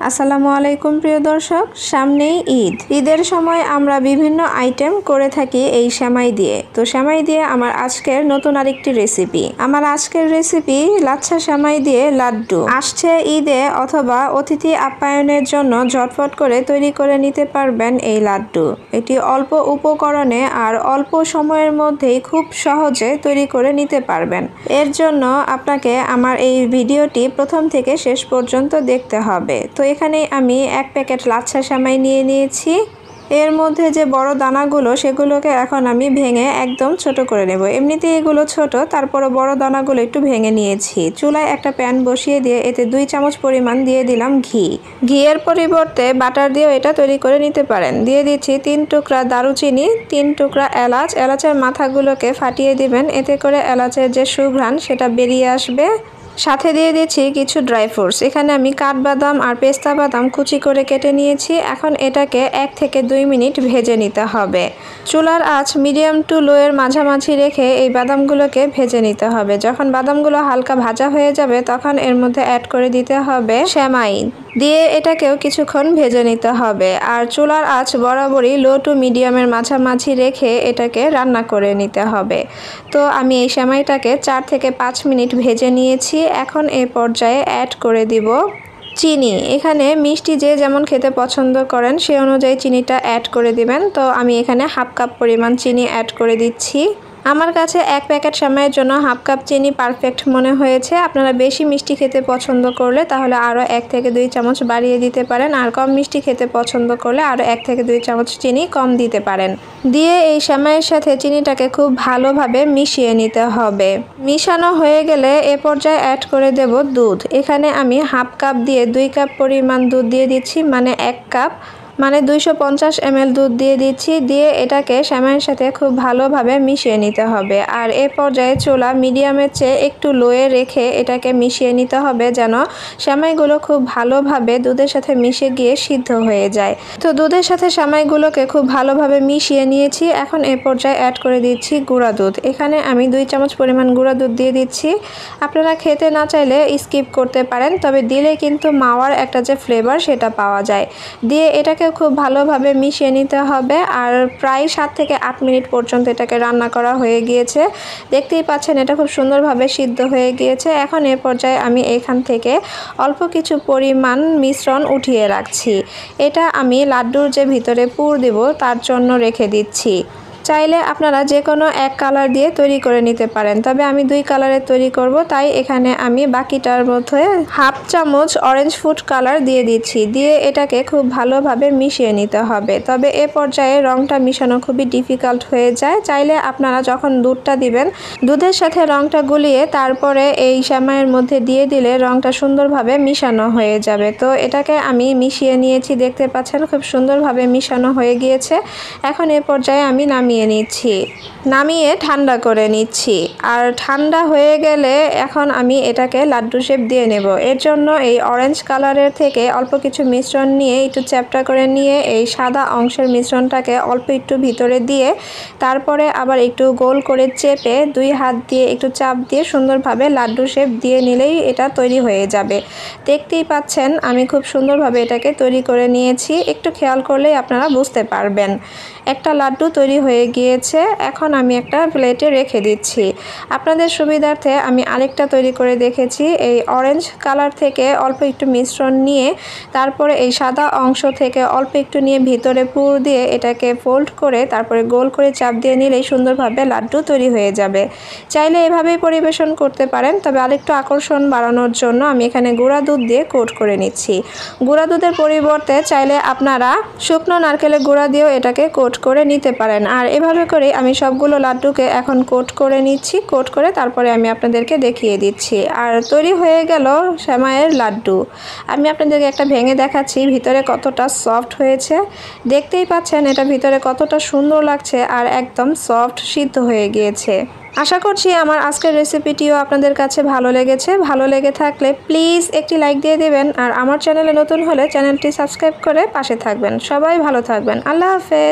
আসসালামু আলাইকুম প্রিয় দর্শক, সামনেই ঈদের সময় আমরা বিভিন্ন আইটেম করে থাকি এই সেমাই দিয়ে। তো সেমাই দিয়ে আমার আজকের নতুন আরেকটি রেসিপি। আমার আজকের রেসিপি লাচ্ছা সেমাই দিয়ে লাড্ডু। আসছে ঈদে অথবা অতিথি আপ্যায়নের জন্য ঝটপট করে তৈরি করে নিতে পারবেন এই লাড্ডু। এটি অল্প উপকরণে আর অল্প সময়ের মধ্যেই খুব সহজে তৈরি করে নিতে পারবেন। এর জন্য আপনাকে আমার এই ভিডিওটি প্রথম থেকে শেষ পর্যন্ত দেখতে হবে। তো এখানে আমি 1 প্যাকেট লাচ্ছা সেমাই নিয়ে নিয়েছি। এর মধ্যে যে বড় দানাগুলো সেগুলোকে এখন আমি ভেঙে একদম ছোট করে নেব। এমনিতেই এগুলো ছোট, তারপরে বড় দানাগুলো একটু ভেঙে নিয়েছি। চুলায় একটা প্যান বসিয়ে দিয়ে এতে 2 চামচ পরিমাণ দিয়ে দিলাম ঘি। ঘিয়ের পরিবর্তে বাটার দিয়েও এটা তৈরি করে নিতে পারেন। দিয়ে দিচ্ছি 3 টুকরা দারুচিনি, 3 টুকরা এলাচ। এলাচের মাথাগুলোকে ফাটিয়ে দিবেন, এতে করে এলাচের যে সুঘ্রাণ সেটা বেরিয়ে আসবে। সাথে দিয়ে দিচ্ছি কিছু ড্রাই ফ্রুটস। এখানে আমি কাঠবাদাম আর পেস্তা বাদাম কুচি করে কেটে নিয়েছি। এখন এটাকে 1 থেকে 2 মিনিট ভেজে নিতে হবে। চুলার আঁচ মিডিয়াম টু লো এর মাঝামাঝি রেখে এই বাদামগুলোকে ভেজে নিতে হবে। যখন বাদামগুলো হালকা ভাজা হয়ে যাবে তখন এর মধ্যে অ্যাড করে দিতে হবে সেমাই, দিয়ে এটাকেও কিছুক্ষণ ভেজে নিতে হবে। আর চুলার আঁচ বরাবরই লো টু মিডিয়ামের মাঝামাঝি রেখে এটাকে রান্না করে নিতে হবে। তো আমি এই সেমাইটাকে 4 থেকে 5 মিনিট ভেজে নিয়েছি। এখন এই পর্যায়ে অ্যাড করে দিব চিনি। এখানে মিষ্টি যে যেমন খেতে পছন্দ করেন সে অনুযায়ী চিনিটা অ্যাড করে দিবেন। তো আমি এখানে 1/2 কাপ পরিমাণ চিনি অ্যাড করে দিচ্ছি। আমার কাছে 1 প্যাকেট সেমাইয়ের জন্য 1/2 কাপ চিনি পারফেক্ট মনে হয়েছে। আপনারা বেশি মিষ্টি খেতে পছন্দ করলে তাহলে আরও 1 থেকে 2 চামচ বাড়িয়ে দিতে পারেন, আর কম মিষ্টি খেতে পছন্দ করলে আরও 1 থেকে 2 চামচ চিনি কম দিতে পারেন। দিয়ে এই সেমাইয়ের সাথে চিনিটাকে খুব ভালোভাবে মিশিয়ে নিতে হবে। মিশানো হয়ে গেলে এ পর্যায়ে অ্যাড করে দেব দুধ। এখানে আমি 1/2 কাপ দিয়ে 2 কাপ পরিমাণ দুধ দিয়ে দিচ্ছি, মানে 1 কাপ, মানে 250 ml দুধ দিয়ে দিচ্ছি। দিয়ে এটাকে সেমাইয়ের সাথে খুব ভালোভাবে মিশিয়ে নিতে হবে। আর এ পর্যায়ে চুলা মিডিয়ামের চেয়ে একটু লোয়ে রেখে এটাকে মিশিয়ে নিতে হবে যেন সেমাইগুলো খুব ভালোভাবে দুধের সাথে মিশে গিয়ে সিদ্ধ হয়ে যায়। তো দুধের সাথে সেমাইগুলোকে খুব ভালোভাবে মিশিয়ে নিয়েছি। এখন এ পর্যায়ে অ্যাড করে দিচ্ছি গুঁড়া দুধ। এখানে আমি 2 চামচ পরিমাণ গুঁড়া দুধ দিয়ে দিচ্ছি। আপনারা খেতে না চাইলে স্কিপ করতে পারেন, তবে দিলে কিন্তু মাওয়ার একটা যে ফ্লেভার সেটা পাওয়া যায়। দিয়ে এটাকে খুব ভালোভাবে মিশিয়ে নিতে হবে। আর প্রায় 7 থেকে 8 মিনিট পর্যন্ত এটাকে রান্না করা হয়ে গিয়েছে। দেখতেই পাচ্ছেন এটা খুব সুন্দরভাবে সিদ্ধ হয়ে গিয়েছে। এখন এ পর্যায়ে আমি এখান থেকে অল্প কিছু পরিমাণ মিশ্রণ উঠিয়ে রাখছি। এটা আমি লাড্ডুর যে ভিতরে পুর দেব তার জন্য রেখে দিচ্ছি। চাইলে আপনারা যে কোনো 1 কালার দিয়ে তৈরি করে নিতে পারেন, তবে আমি 2 কালারের তৈরি করব, তাই এখানে আমি বাকিটার মধ্যে 1/2 চামচ অরেঞ্জ ফুড কালার দিয়ে দিচ্ছি। দিয়ে এটাকে খুব ভালোভাবে মিশিয়ে নিতে হবে। তবে এ পর্যায়ে রংটা মিশানো খুবই ডিফিকাল্ট হয়ে যায়। চাইলে আপনারা যখন দুধটা দিবেন দুধের সাথে রংটা গুলিয়ে তারপরে এই সেমাইয়ের মধ্যে দিয়ে দিলে রংটা সুন্দরভাবে মিশানো হয়ে যাবে। তো এটাকে আমি মিশিয়ে নিয়েছি, দেখতে পাচ্ছেন খুব সুন্দরভাবে মিশানো হয়ে গিয়েছে। এখন এ পর্যায়ে আমি নামিয়ে ঠান্ডা করে নিচ্ছি। আর ঠান্ডা হয়ে গেলে এখন আমি এটাকে লাড্ডু শেপ দিয়ে নেব। এর জন্য এই অরেঞ্জ কালারের থেকে অল্প কিছু মিশ্রণ নিয়ে একটু চ্যাপ্টা করে নিয়ে এই সাদা অংশের মিশ্রণটাকে অল্প একটু ভিতরে দিয়ে তারপরে আবার একটু গোল করে চেপে 2 হাত দিয়ে একটু চাপ দিয়ে সুন্দরভাবে লাড্ডু শেপ দিয়ে নিলেই এটা তৈরি হয়ে যাবে। দেখতেই পাচ্ছেন আমি খুব সুন্দরভাবে এটাকে তৈরি করে নিয়েছি। একটু খেয়াল করলেই আপনারা বুঝতে পারবেন একটা লাড্ডু তৈরি হয়ে গিয়েছে। এখন আমি একটা প্লেটে রেখে দিচ্ছি। আপনাদের সুবিধার্থে আমি আরেকটা তৈরি করে দেখেছি। এই অরেঞ্জ কালার থেকে অল্প একটু মিশ্রণ নিয়ে তারপরে এই সাদা অংশ থেকে অল্প একটু নিয়ে ভিতরে পুর দিয়ে এটাকে ফোল্ড করে তারপরে গোল করে চাপ দিয়ে নিলেই সুন্দরভাবে লাড্ডু তৈরি হয়ে যাবে। চাইলে এভাবেই পরিবেশন করতে পারেন, তবে আরেকটু আকর্ষণ বাড়ানোর জন্য আমি এখানে গুঁড়া দুধ দিয়ে কোট করে নিচ্ছি। গুঁড়া দুধের পরিবর্তে চাইলে আপনারা শুকনো নারকেলের গুঁড়া দিয়েও এটাকে কোট করে নিতে পারেন। আর এভাবে করে আমি সবগুলো লাড্ডুকে এখন কোট করে নিচ্ছি। কোট করে তারপরে আমি আপনাদেরকে দেখিয়ে দিচ্ছি। আর তৈরি হয়ে গেল সেমাইয়ের লাড্ডু। আমি আপনাদেরকে একটা ভেঙে দেখাচ্ছি ভিতরে কতটা সফট হয়েছে। দেখতেই পাচ্ছেন এটা ভিতরে কতটা সুন্দর লাগছে আর একদম সফট সিদ্ধ হয়ে গিয়েছে। আশা করছি আমার আজকের রেসিপিটিও আপনাদের কাছে ভালো লেগেছে। ভালো লেগে থাকলে প্লিজ একটি লাইক দিয়ে দেবেন, আর আমার চ্যানেলে নতুন হলে চ্যানেলটি সাবস্ক্রাইব করে পাশে থাকবেন। সবাই ভালো থাকবেন। আল্লাহ হাফেজ।